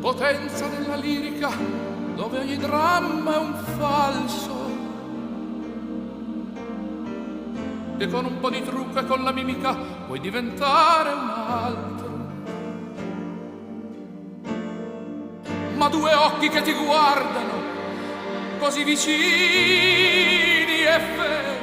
potenza della lirica, dove ogni dramma è un falso, e con un po' di trucco e con la mimica puoi diventare un altro. Ma due occhi che ti guardano così vicini